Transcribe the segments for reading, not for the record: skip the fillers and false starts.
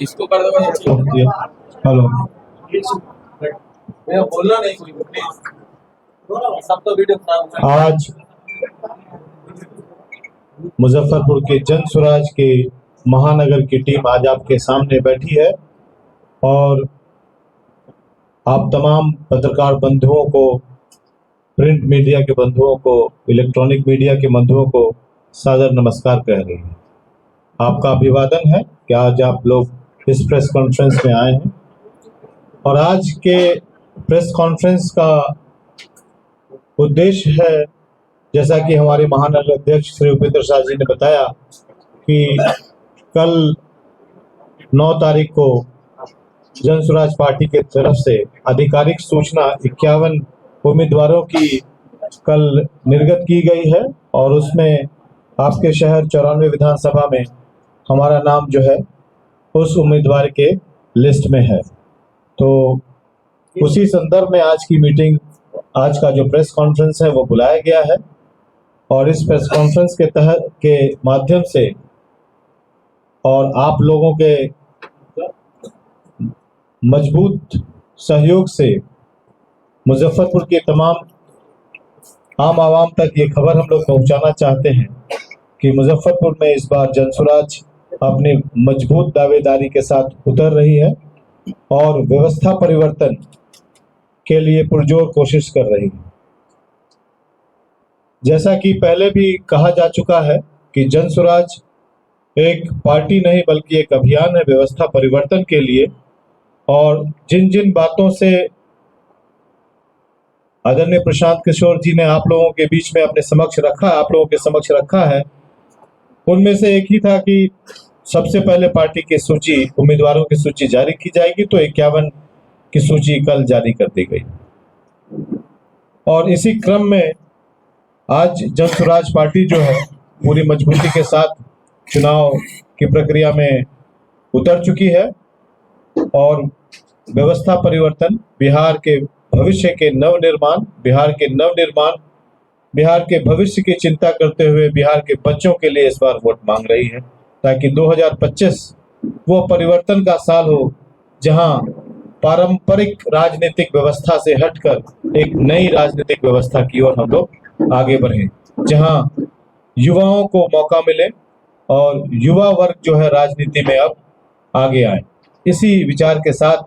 इसको कर दो हेलो। भैया बोलना नहीं कोई प्लीज, सब तो वीडियो खराब। आज मुजफ्फरपुर के जन स्वराज के महानगर की टीम आज आपके सामने बैठी है और आप तमाम पत्रकार बंधुओं को, प्रिंट मीडिया के बंधुओं को, इलेक्ट्रॉनिक मीडिया के बंधुओं को सादर नमस्कार कह रही हैं। आपका अभिवादन है कि आज आप लोग इस प्रेस कॉन्फ्रेंस में आए हैं और आज के प्रेस कॉन्फ्रेंस का उद्देश्य है, जैसा कि हमारे महानगर अध्यक्ष श्री उपेंद्र शाह जी ने बताया कि कल 9 तारीख को जन स्वराज पार्टी के तरफ से आधिकारिक सूचना 51 उम्मीदवारों की कल निर्गत की गई है और उसमें आपके शहर 94 विधानसभा में हमारा नाम जो है उस उम्मीदवार के लिस्ट में है। तो उसी संदर्भ में आज की मीटिंग, आज का जो प्रेस कॉन्फ्रेंस है वो बुलाया गया है और इस प्रेस कॉन्फ्रेंस के तहत के माध्यम से और आप लोगों के मजबूत सहयोग से मुजफ्फरपुर के तमाम आम आवाम तक ये खबर हम लोग पहुंचाना चाहते हैं कि मुजफ्फरपुर में इस बार जन स्वराज अपनी मजबूत दावेदारी के साथ उतर रही है और व्यवस्था परिवर्तन के लिए पुरजोर कोशिश कर रही है। जैसा कि पहले भी कहा जा चुका है कि जन स्वराज एक पार्टी नहीं बल्कि एक अभियान है व्यवस्था परिवर्तन के लिए, और जिन जिन बातों से आदरणीय प्रशांत किशोर जी ने आप लोगों के बीच में अपने समक्ष रखा, आप लोगों के समक्ष रखा है, उनमें से एक ही था कि सबसे पहले पार्टी की सूची, उम्मीदवारों की सूची जारी की जाएगी। तो 51 की सूची कल जारी कर दी गई और इसी क्रम में आज जन स्वराज पार्टी जो है पूरी मजबूती के साथ चुनाव की प्रक्रिया में उतर चुकी है और व्यवस्था परिवर्तन, बिहार के भविष्य के नवनिर्माण, बिहार के भविष्य की चिंता करते हुए बिहार के बच्चों के लिए इस बार वोट मांग रही है ताकि 2025 वो परिवर्तन का साल हो जहां पारंपरिक राजनीतिक व्यवस्था से हटकर एक नई राजनीतिक व्यवस्था की ओर हम लोग आगे बढ़ें, जहां युवाओं को मौका मिले और युवा वर्ग जो है राजनीति में अब आगे आए। इसी विचार के साथ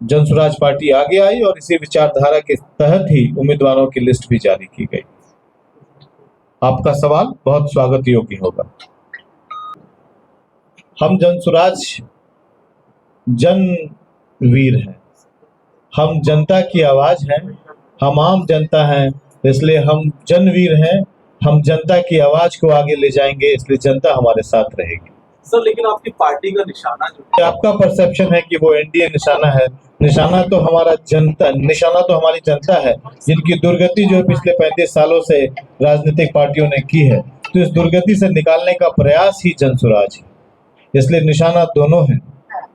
जन स्वराज पार्टी आगे आई और इसी विचारधारा के तहत ही उम्मीदवारों की लिस्ट भी जारी की गई। आपका सवाल बहुत स्वागत योग्य होगा। हम जन स्वराज जनवीर हैं, हम जनता की आवाज हैं, हम आम जनता हैं, इसलिए हम जनवीर हैं। हम जनता की आवाज को आगे ले जाएंगे, इसलिए जनता हमारे साथ रहेगी। सर लेकिन आपकी पार्टी का निशाना जो है, आपका परसेप्शन है कि वो एनडीए निशाना है, निशाना तो हमारा जनता, निशाना तो हमारी जनता है जिनकी दुर्गति जो पिछले 35 सालों से राजनीतिक पार्टियों ने की है। तो इस दुर्गति से निकालने का प्रयास ही जन स्वराज है, इसलिए निशाना दोनों है।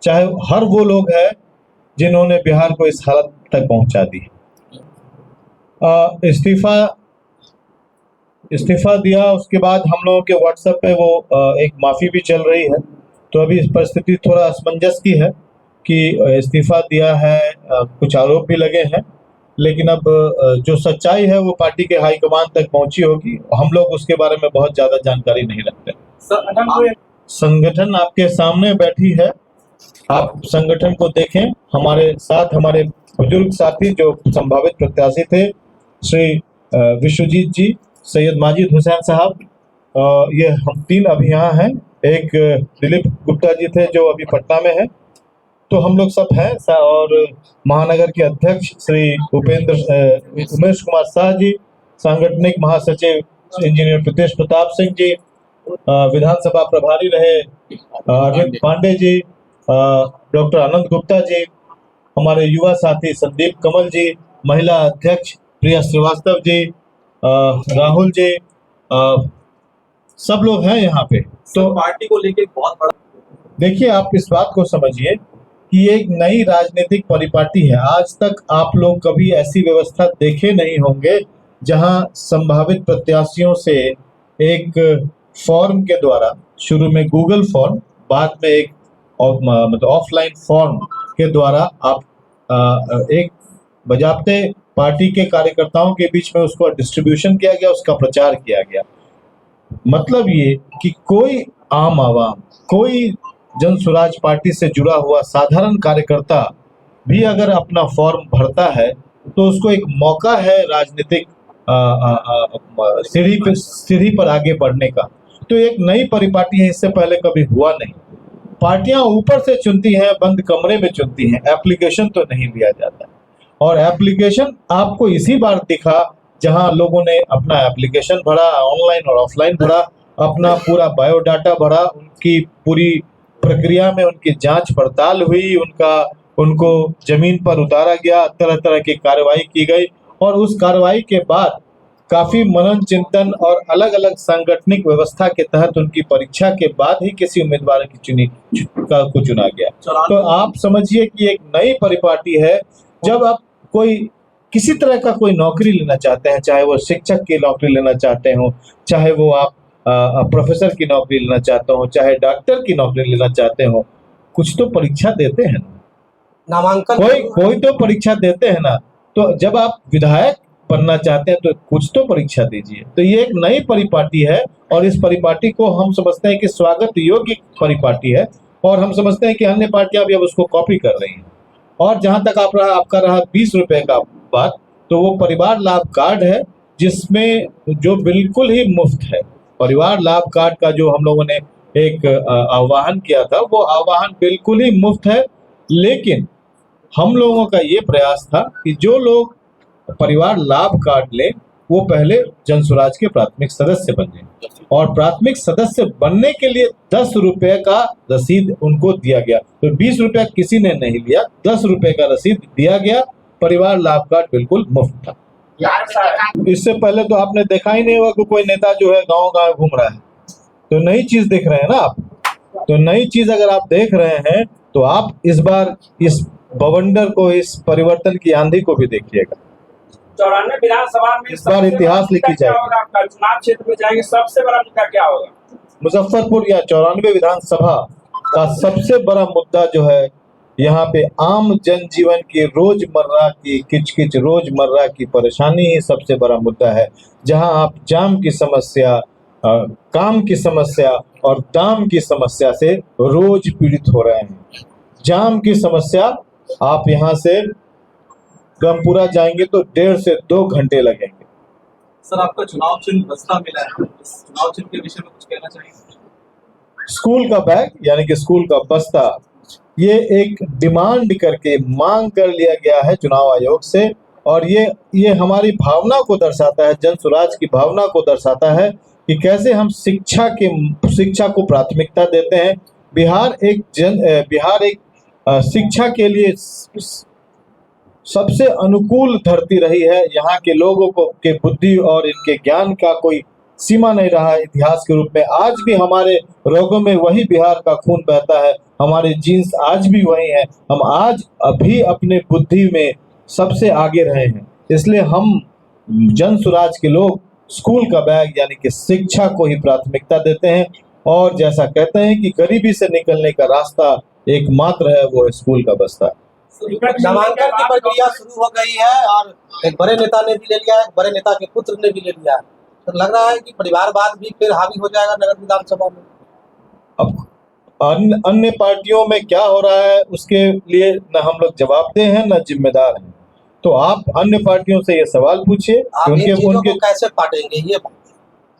चाहे हर वो लोग हैं जिन्होंने बिहार को इस हालत तक पहुंचा दी। इस्तीफा दिया, उसके बाद हम लोगों के व्हाट्सएप पे वो एक माफ़ी भी चल रही है। तो अभी इस परिस्थिति थोड़ा असमंजस की है कि इस्तीफा दिया है, कुछ आरोप भी लगे हैं, लेकिन अब जो सच्चाई है वो पार्टी के हाईकमान तक पहुंची होगी। हम लोग उसके बारे में बहुत ज़्यादा जानकारी नहीं रखते। संगठन आपके सामने बैठी है, आप संगठन को देखें। हमारे साथ हमारे बुजुर्ग साथी जो संभावित प्रत्याशी थे, श्री विश्वजीत जी, सैयद माजिद हुसैन साहब, ये हम 3 अभी यहाँ हैं। एक दिलीप गुप्ता जी थे जो अभी पटना में है। तो हम लोग सब हैं और महानगर के अध्यक्ष श्री उमेश कुमार शाह जी, सांगठनिक महासचिव इंजीनियर प्रीतेश प्रताप सिंह जी, विधानसभा प्रभारी रहे अरविंद पांडे जी, डॉक्टर आनंद गुप्ता जी, हमारे युवा साथी संदीप कमल जी, महिला अध्यक्ष प्रिया श्रीवास्तव जी, राहुल जी, सब लोग हैं यहाँ पे। तो पार्टी को लेके बहुत बड़ा, देखिए आप इस बात को समझिए कि एक नई राजनीतिक परिपाटी है। आज तक आप लोग कभी ऐसी व्यवस्था देखे नहीं होंगे जहां संभावित प्रत्याशियों से एक फॉर्म के द्वारा, शुरू में गूगल फॉर्म, बाद में एक मतलब ऑफलाइन फॉर्म के द्वारा आप एक बजाते पार्टी के कार्यकर्ताओं के बीच में उसको डिस्ट्रीब्यूशन किया गया, उसका प्रचार किया गया। मतलब ये कि कोई आम आवाम, कोई जन स्वराज पार्टी से जुड़ा हुआ साधारण कार्यकर्ता भी अगर अपना फॉर्म भरता है तो उसको एक मौका है राजनीतिक सीढ़ी पर आगे बढ़ने का। तो एक नई परिपाटी है, इससे पहले कभी हुआ नहीं। पार्टियां ऊपर से चुनती हैं, बंद कमरे में चुनती हैं, एप्लीकेशन तो नहीं लिया जाता। और एप्लीकेशन आपको इसी बार दिखा जहां लोगों ने अपना एप्लीकेशन भरा, ऑनलाइन और ऑफलाइन भरा, अपना पूरा बायोडाटा भरा, उनकी पूरी प्रक्रिया में उनकी जांच पड़ताल हुई, उनको जमीन पर उतारा गया, तरह तरह की कार्रवाई की गई और उस कार्रवाई के बाद काफी मनन चिंतन और अलग अलग सांगठनिक व्यवस्था के तहत उनकी परीक्षा के बाद ही किसी उम्मीदवार की चुना गया। तो आप समझिए कि एक नई परिपाटी है। जब आप कोई किसी तरह का कोई नौकरी लेना चाहते हैं, चाहे वो शिक्षक की नौकरी लेना चाहते हो, चाहे वो आप प्रोफेसर की नौकरी लेना चाहते हो, चाहे डॉक्टर की नौकरी लेना चाहते हो, कुछ तो परीक्षा देते हैं, नामांकन कोई तो परीक्षा देते हैं ना। तो जब आप विधायक बनना चाहते हैं तो कुछ तो परीक्षा दीजिए। तो ये एक नई परिपाटी है और इस परिपाटी को हम समझते हैं कि स्वागत योग्य परिपाटी है और हम समझते हैं कि अन्य पार्टियां भी अब उसको कॉपी कर रही हैं। और जहां तक आपका रहा 20 रुपए का बात, तो वो परिवार लाभ कार्ड है जिसमें जो बिल्कुल ही मुफ्त है। परिवार लाभ कार्ड का जो हम लोगों ने एक आह्वान किया था, वो आह्वान बिल्कुल ही मुफ्त है। लेकिन हम लोगों का ये प्रयास था कि जो लोग परिवार लाभ कार्ड ले वो पहले जन स्वराज के प्राथमिक सदस्य बन जाए और प्राथमिक सदस्य बनने के लिए 10 रुपए का रसीद उनको दिया गया। तो 20 रुपया किसी ने नहीं लिया, 10 रुपए का रसीद दिया गया। परिवार लाभ कार्ड बिल्कुल मुफ्त था। इससे पहले तो आपने देखा ही नहीं होगा कि कोई नेता जो है गांव गांव घूम रहा है। तो नई चीज देख रहे हैं ना आप। तो नई चीज अगर आप देख रहे हैं तो आप इस बार इस बवंडर को, इस परिवर्तन की आंधी को भी देखिएगा। 94 विधानसभा में इस बार इतिहास लिखी जाएगी। आपका चुनाव क्षेत्र में जाएंगे, सबसे बड़ा मुद्दा क्या होगा? मुजफ्फरपुर या 94 विधानसभा का सबसे बड़ा मुद्दा जो है, यहाँ पे आम जनजीवन की रोजमर्रा की किचकिच, रोजमर्रा की परेशानी ही सबसे बड़ा मुद्दा है। जहाँ आप जाम की समस्या, काम की समस्या और दाम की समस्या से रोज पीड़ित हो रहे हैं। जाम की समस्या, आप यहाँ से गमपुरा जाएंगे तो 1.5 से 2 घंटे लगेंगे। सर, आपका चुनाव चिन्ह बस्ता मिला है, इस चुनाव चिन्ह के विषय में कुछ कहना चाहिए? स्कूल का बैग यानी कि स्कूल का बस्ता, ये एक डिमांड करके मांग कर लिया गया है चुनाव आयोग से और ये हमारी भावना को दर्शाता है, जन स्वराज की भावना को दर्शाता है कि कैसे हम शिक्षा को प्राथमिकता देते हैं। बिहार एक शिक्षा के लिए सबसे अनुकूल धरती रही है। यहाँ के लोगों को के बुद्धि और इनके ज्ञान का कोई सीमा नहीं रहा है इतिहास के रूप में। आज भी हमारे रगों में वही बिहार का खून बहता है, हमारे जीन्स आज भी वही हैं। हम आज अभी अपने बुद्धि में सबसे आगे रहे हैं। इसलिए हम जन स्वराज के लोग स्कूल का बैग यानी कि शिक्षा को ही प्राथमिकता देते हैं और जैसा कहते हैं कि गरीबी से निकलने का रास्ता एकमात्र है, वो है स्कूल का बस्ता। नामांकन की प्रक्रिया शुरू हो गई है और एक बड़े नेता ने भी ले लिया है, एक बड़े नेता के पुत्र ने भी ले लिया है। तो लग रहा है कि परिवारवाद भी फिर हावी हो जाएगा नगर विधानसभा में। अब अन्य पार्टियों में क्या हो रहा है उसके लिए न हम लोग जवाबदेह हैं न जिम्मेदार हैं। तो आप अन्य पार्टियों से ये सवाल पूछिए उनके कैसे पाटेंगे ये बात?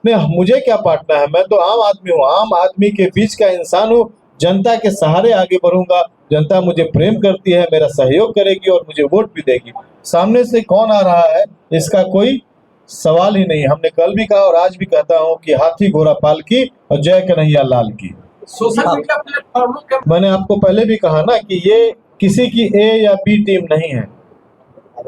नहीं, मुझे क्या पाटना है, मैं तो आम आदमी हूँ, आम आदमी के बीच का इंसान हूँ। जनता के सहारे आगे बढ़ूंगा। जनता मुझे प्रेम करती है, मेरा सहयोग करेगी और मुझे वोट भी देगी। सामने से कौन आ रहा है इसका कोई सवाल ही नहीं। हमने कल भी कहा और आज भी कहता हूँ कि हाथी घोड़ा पालकी और जय कन्हैया लाल की। सोशल मीडिया प्लेटफॉर्मों के मैंने आपको पहले भी कहा ना कि ये किसी की ए या बी टीम नहीं है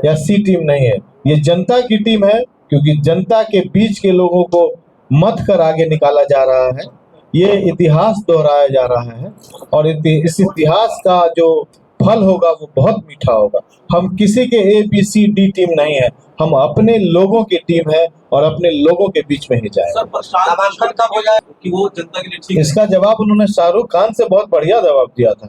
या सी टीम नहीं है, ये जनता की टीम है। क्योंकि जनता के बीच के लोगों को मत कर आगे निकाला जा रहा है, ये इतिहास दोहराया जा रहा है और इस इतिहास का जो फल होगा वो बहुत मीठा होगा। हम किसी के A B C D team नहीं है, हम अपने लोगों की टीम है और अपने लोगों के बीच में ही जाए। सर प्रशांत नामांकन कब हो जाए? कि वो जनता के लिए ठीक है। इसका जवाब उन्होंने शाहरुख खान से बहुत बढ़िया जवाब दिया था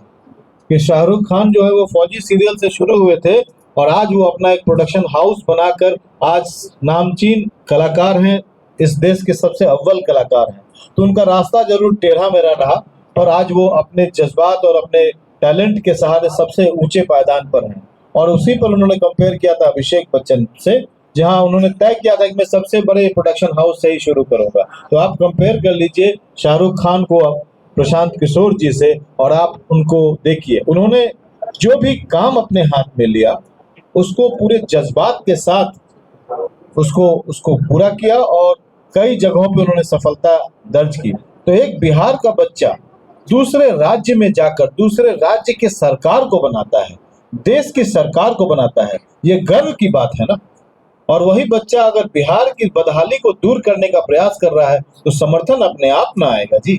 कि शाहरुख खान जो है वो फौजी सीरियल से शुरू हुए थे और आज वो अपना एक प्रोडक्शन हाउस बनाकर आज नामचीन कलाकार हैं, इस देश के सबसे अव्वल कलाकार हैं। तो उनका रास्ता जरूर टेढ़ा मेढ़ा रहा और आज वो अपने जज्बात और अपने टैलेंट के सहारे सबसे ऊंचे पायदान पर हैं। और उसी पर उन्होंने कंपेयर किया था अभिषेक बच्चन से, जहां उन्होंने तय किया था कि मैं सबसे बड़े प्रोडक्शन हाउस से ही शुरू करूंगा। तो आप कंपेयर कर लीजिए शाहरुख खान को प्रशांत किशोर जी से और आप उनको देखिए, उन्होंने जो भी काम अपने हाथ में लिया उसको पूरे जज्बात के साथ उसको पूरा किया और कई जगहों पे उन्होंने सफलता दर्ज की। तो एक बिहार का बच्चा दूसरे राज्य में जाकर दूसरे राज्य की सरकार को बनाता है, देश की सरकार को बनाता है, ये गर्व की बात है ना। और वही बच्चा अगर बिहार की बदहाली को दूर करने का प्रयास कर रहा है तो समर्थन अपने आप ना आएगा जी।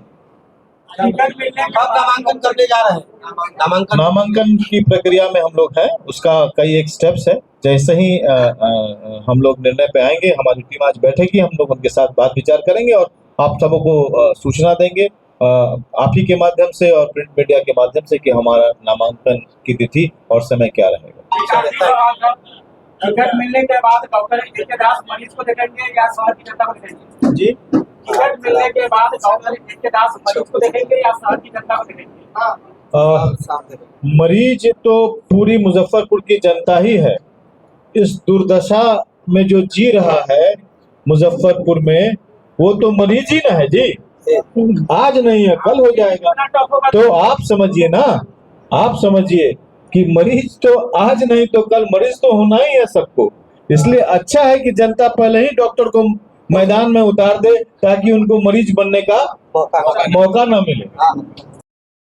टिकट मिलने के कब नामांकन करने जा रहे हैं? नामांकन की प्रक्रिया में हम लोग हैं, उसका कई एक स्टेप्स है। जैसे ही हम लोग निर्णय पे आएंगे, हमारी टीम आज बैठेगी, हम लोग उनके साथ बात विचार करेंगे और आप सबों को सूचना देंगे आप ही के माध्यम से और प्रिंट मीडिया के माध्यम से कि हमारा नामांकन की तिथि और समय क्या रहेगा। टिकट मिलने के बाद डॉक्टर के दास मरीज को देखेंगे या शहर की जनता को देखेंगे? जी, टिकट मिलने के बाद डॉक्टर के दास मरीज को देखेंगे या शहर की जनता को देखेंगे? मरीज तो पूरी मुजफ्फरपुर की जनता ही है। इस दुर्दशा में जो जी रहा है मुजफ्फरपुर में, वो तो मरीज ही ना है जी। आज नहीं है कल हो जाएगा। तो आप समझिए ना, आप समझिए कि मरीज तो आज नहीं तो कल मरीज तो होना ही है सबको। इसलिए अच्छा है कि जनता पहले ही डॉक्टर को मैदान में उतार दे ताकि उनको मरीज बनने का मौका ना मिले।